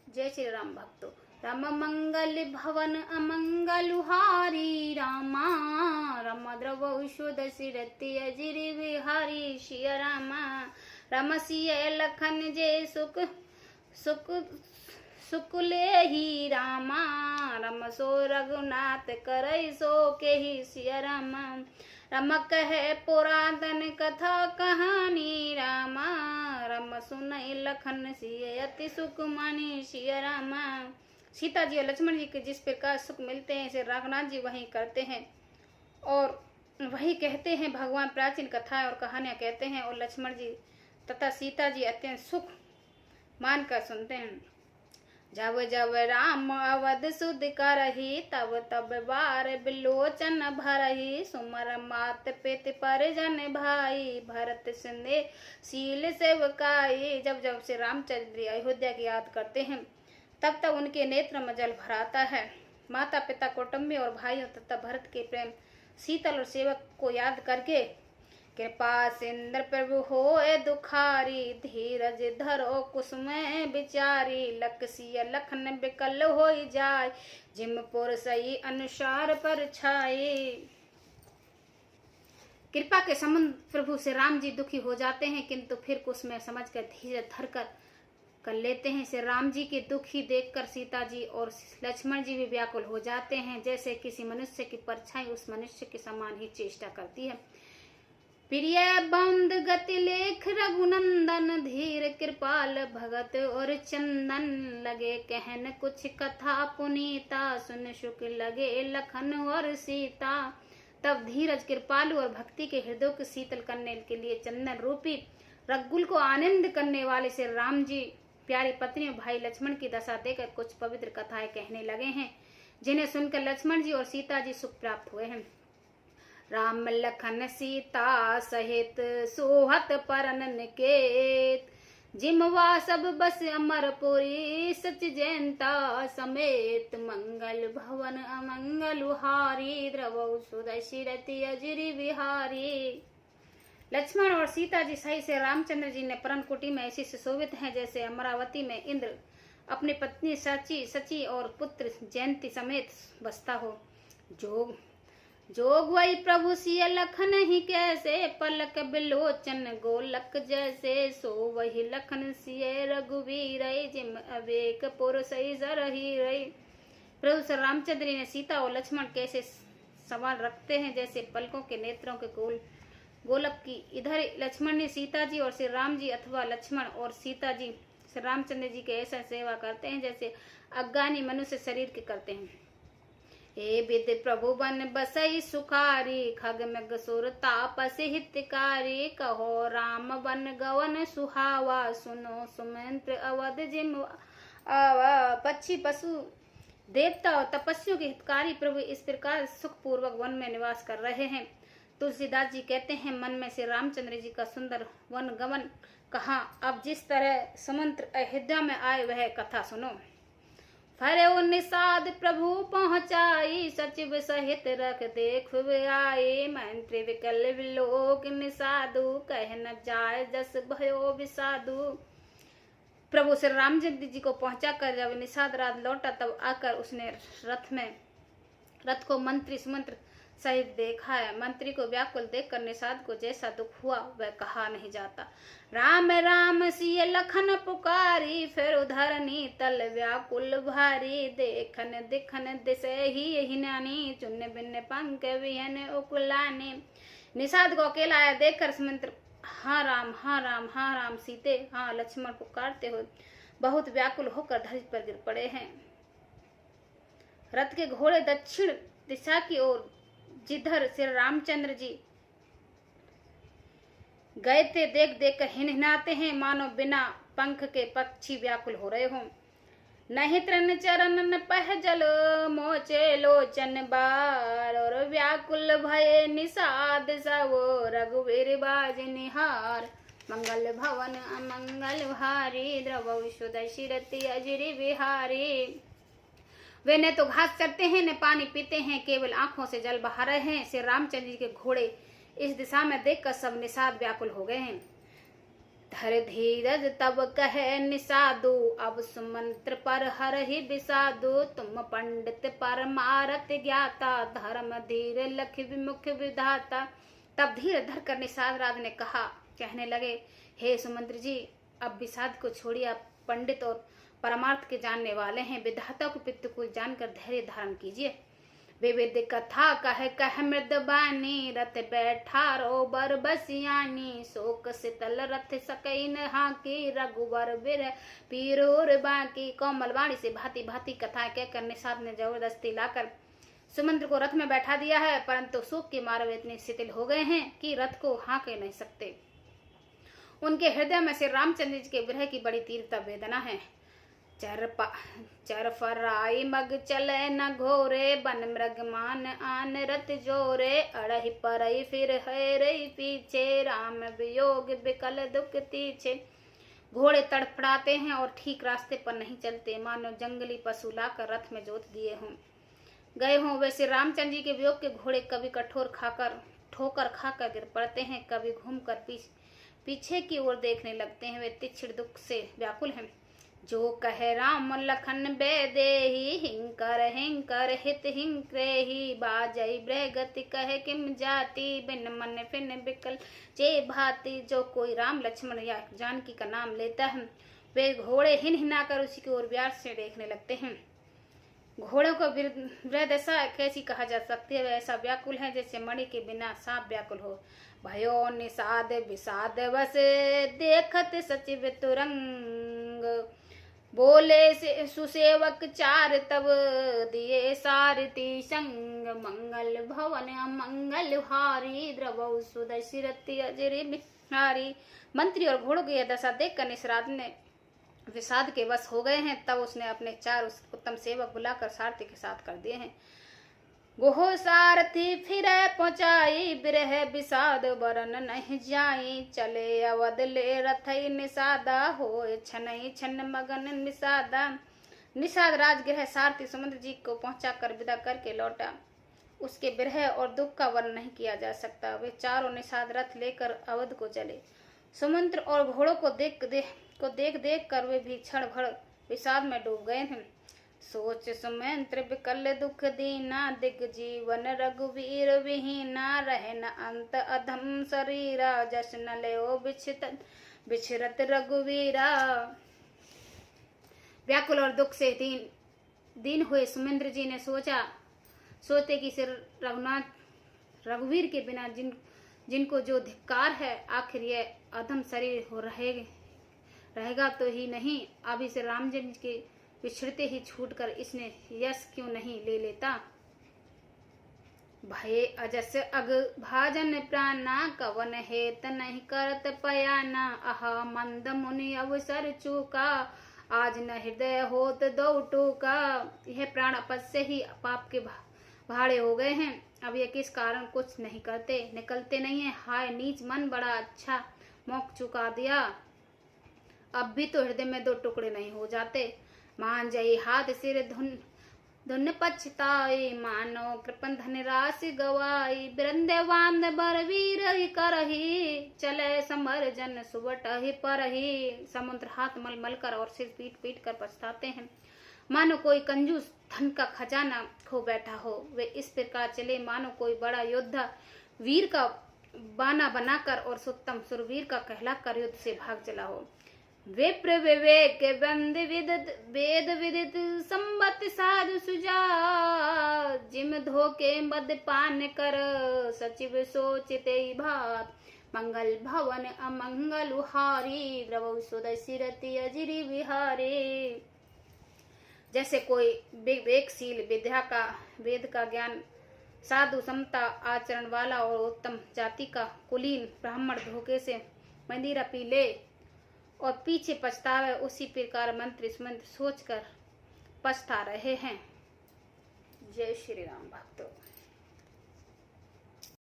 जय श्री राम भक्तों। राम मंगल भवन अमंगल हारी रामा, राम द्रव सुदसी रति अजिर बिहारी सिया रामा। राम सिया लखन जय सुख सुख सुकुले ही रामा, रम सो रघुनाथ करई सो के ही सिया रामा। रम कहे पुरातन कथा कहानी रामा, रम सुनई लखन सिय अति सुख मानी सिया रामा। सीता जी और लक्ष्मण जी के जिस प्रकार सुख मिलते हैं इसे रघुनाथ जी वही करते हैं और वही कहते हैं। भगवान प्राचीन कथाएं और कहानियां कहते हैं और लक्ष्मण जी तथा सीता जी अत्यंत सुख मानकर सुनते हैं। जब जब राम अवध सुध करही, तब तब बार बिलोचन भरही। सुमर मात पित परिजन भाई, भरत सिंधे शील सेवकाई। जब जब से रामचंद्र अयोध्या की याद करते हैं तब तब उनके नेत्र में जल भराता है। माता पिता कुटुंबी और भाइयों तथा भरत के प्रेम शीतल और सेवक को याद करके कृपा सिंदर प्रभु होए दुखारी। धीरज धरो कुसुमे विचारी, लखसिय लखन बिकल हो जाय। जिमपुर सही अनुसार पर छाई। कृपा के संबंध प्रभु से राम जी दुखी हो जाते हैं किंतु फिर कुसुम समझकर धीरज धर कर लेते हैं। श्री राम जी के दुखी देखकर सीता जी और लक्ष्मण जी भी व्याकुल हो जाते हैं। जैसे किसी मनुष्य की परछाई उस मनुष्य के समान ही चेष्टा करती है। प्रिय बंद गति लेख रघुनंदन, धीर कृपाल भगत और चंदन। लगे कहन कुछ कथा पुनीता, सुन सुख लगे लखन और सीता। तब धीरज कृपालु और भक्ति के हृदय को शीतल करने के लिए चंदन रूपी रघुकुल को आनंद करने वाले से राम जी प्यारी पत्नी और भाई लक्ष्मण की दशा देकर कुछ पवित्र कथाएं कहने लगे हैं, जिन्हें सुनकर लक्ष्मण जी और सीता जी सुख प्राप्त हुए हैं। राम लखन सीता सहित सोहत परन निकेत, जिमवा सब बस अमरपुरी सच जयंता समेत। मंगल भवन अमंगल हारी, द्रवौ सुदर्शी रति अजिर बिहारी। लक्ष्मण और सीता जी सही से रामचंद्र जी ने परन कुटी में ऐसी सुशोभित हैं जैसे अमरावती में इंद्र अपनी पत्नी सची और पुत्र जयंती समेत बसता हो। जोग वही प्रभु सिय लखन ही कैसे, पलक बिलोचन गोलक जैसे। सो वही लखन सिय रघुवीर, जिम अवेक पुर सही जरही रही। प्रभु श्री रामचंद्र ने सीता और लक्ष्मण कैसे सवाल रखते हैं जैसे पलकों के नेत्रों के गोलक की। इधर लक्ष्मण ने सीता जी और श्री राम जी अथवा लक्ष्मण और सीता जी श्री रामचंद्र जी के ऐसा सेवा करते हैं जैसे अज्ञानी मनुष्य शरीर के करते हैं। हे विद प्रभु बन बसई सुखारी, खग मग सुर तापस हितकारी। कहो राम बन गवन सुहावा, सुनो सुमंत्र अवध जिम पक्षी पशु देवता और तपस्वियों के हितकारी प्रभु इस प्रकार सुख पूर्वक वन में निवास कर रहे हैं। तुलसीदास जी कहते हैं, मन में से रामचंद्र जी का सुंदर वन गमन कहा। अब जिस तरह सुमंत्र अयोध्या में आए वह कथा सुनो। फरे निषाद प्रभु पहुँचाई, सचिव सहित रख देख आए। मंत्री विकल विलोक निषादु, कह न जाय जस भयो विषादु। प्रभु श्री रामचंद्र जी को पहुंचा कर जब निषाद रात लौटा तब आकर उसने रथ को मंत्री सुमंत्र सहित देखा है। मंत्री को व्याकुल देखकर निषाद को जैसा दुख हुआ वह कहा नहीं जाता। राम राम सिय लखन पुकारी, फिर उधरनी तल व्याकुल भारी। देखन दिखन दिसे ही हिनानी, चुन बिन पंख विहन उकुलानी। निषाद को अकेला आया देखकर सुमंत्र हाँ राम हाँ राम हाँ राम सीते हाँ लक्ष्मण पुकारते हुए बहुत व्याकुल होकर धरती पर गिर पड़े हैं। रथ के घोड़े दक्षिण दिशा की ओर जिधर श्री रामचंद्र जी गए थे देख देख कर हिनहिनाते हैं, मानो बिना पंख के पक्षी व्याकुल हो रहे हों। नहीं तृण चरण न पह जल, मोचे लोचन बार। और व्याकुल भय निषाद सब, रघुवीर बाज निहार। मंगल भवन अमंगल भारी, द्रवौ सुदर्शी रति अजिर बिहारी। वे न तो घास चरते हैं न पानी पीते हैं, केवल आंखों से जल बहा रहे हैं। श्री रामचंद्र जी के घोड़े इस दिशा में देखकर सब निषाद व्याकुल हो गए हैं। धर धीरज तब कहे निषादु, अब सुमंत्र पर हर ही विषादु। तुम पंडित परमारथ ज्ञाता, धर्म धीर लख विमुख विधाता। तब धीर धर कर निषाद राज ने कहा, कहने लगे, हे सुमंत्र जी, अब विषाद को छोड़िए, आप पंडित और परमार्थ के जानने वाले हैं, विधाता को पित्त को जानकर धैर्य धारण कीजिए। विविध कथा कह मृदबानी, रथ बैठा रो बर बसियानी। शोक शीतल रथ सकैन हाकी, रघुवर बिर पीरोर बाकी। कोमल वाणी से भांति भांति कथाएं कहकर निषाद ने जबरदस्ती लाकर सुमंत्र को रथ में बैठा दिया है, परंतु शोक के मारे वे इतने शिथिल हो गए हैं कि रथ को हाँक नहीं सकते। उनके हृदय में से रामचंद्र जी के विरह की बड़ी तीव्र वेदना है। चर फराई मग चले न घोरे, बन मृग मान आन रत जोरे। अड़ही परई फिर है रही पीछे, राम वियोग बिकल दुख तीछे। घोड़े तड़फड़ाते हैं और ठीक रास्ते पर नहीं चलते, मानो जंगली पशु लाकर रथ में जोत दिए हों गए हों। वैसे रामचंद्र जी के वियोग के घोड़े कभी ठोकर खाकर गिर पड़ते हैं, कभी घूमकर पीछे की ओर देखने लगते हैं। वे तीक्ष्ण दुख से व्याकुल हैं। जो कहे राम लखन बेदेही, हिंकर हित हिंक्रेही। बाजई ब्रहगति कहे किम जाति, बिन मन फिन बिकल चे भांति। जो कोई राम लक्ष्मण या जानकी का नाम लेता है, वे घोड़े हिन हिनाकर उसी की ओर व्यार से देखने लगते हैं। घोड़ों को वृहदशा कैसी कहा जा सकती है? ऐसा व्याकुल है जैसे मणि के बिना सांप व्याकुल हो। भयो निषाद विषाद बस, देखत सचिव तुरंग। बोले से सुसेवक चार, तब दिए सारथी संग। मंगल भवन अमंगल हारी, द्रवौ सुदशरथि अजरि बिहारी। मंत्री और घोड़ों की यह दशा देखकर निषाद ने विषाद के वश हो गए हैं। तब उसने अपने 4 उत्तम सेवक बुलाकर सारथी के साथ कर दिए हैं। गोहो सारथी फिर पहुंचाई, बिरह विषाद बरन नहीं जाई। चले अवध ले रथई निषादा, होए छनई छन मगन निषादा। निषाद राजगृह सारथी सुमंत्र जी को पहुंचाकर विदा करके लौटा। उसके विरह और दुख का वर्णन नहीं किया जा सकता। वे चारों निषाद रथ लेकर अवध को चले। सुमंत्र और घोड़ों को देख कर वे भी क्षण भर विषाद में डूब गए थे। सोच सुमंत्र विकल दुख दीना, दिग जीवन रघुवीर विहीना। रहे न अंत अधम शरीरा, जस न ले बिछरत रघुवीरा। व्याकुल और दुख से दीन हुए सुमंत्र जी ने सोचते कि सिर रघुवीर के बिना जिनको जो धिक्कार है, आखिर यह अधम शरीर हो रहेगा तो ही नहीं, अभी से रामचंद्र के पिछड़ते ही छूटकर इसने यश क्यों नहीं ले लेता। भय अजस अग भाजन प्राणा, कवन हेत नहीं करत पयाना। आहा मंद मुनि अवसर चूका, आज न हृदय होत दो टूका। यह प्राण अपद से ही पाप के भाड़े हो गए हैं। अब ये किस कारण कुछ नहीं करते, निकलते नहीं है। हाय नीच मन, बड़ा अच्छा मौका चुका दिया। अब भी तो हृदय में 2 टुकड़े नहीं हो जाते। मान जई हाथ सिर धुन पछताई, मानो कृपन धन राशि गवाई। वृंदवान बरवीर करही, चले समर जन सुबट ही परही। समुद्र हाथ मल मल कर और सिर पीट पीट कर पछताते हैं, मानो कोई कंजूस धन का खजाना खो बैठा हो। वे इस प्रकार चले मानो कोई बड़ा योद्धा वीर का बाना बनाकर और सुत्तम सुरवीर का कहलाकर युद्ध से भाग चला हो। विप्र विवेक बंद वेद विदित, संबत साधु सुजा। जिम धोके मद पान कर, सचिव सोचते भात। मंगल भवन अमंगल हारी, द्रवौ सुदशरथि अजरि बिहारी। जैसे कोई विवेकशील वेद का ज्ञान, साधु समता आचरण वाला और उत्तम जाति का कुलीन ब्राह्मण धोखे से मंदिरा पी ले और पीछे पछतावे, उसी प्रकार मंत्री सोचकर पछता रहे हैं। जय श्री राम भक्तों।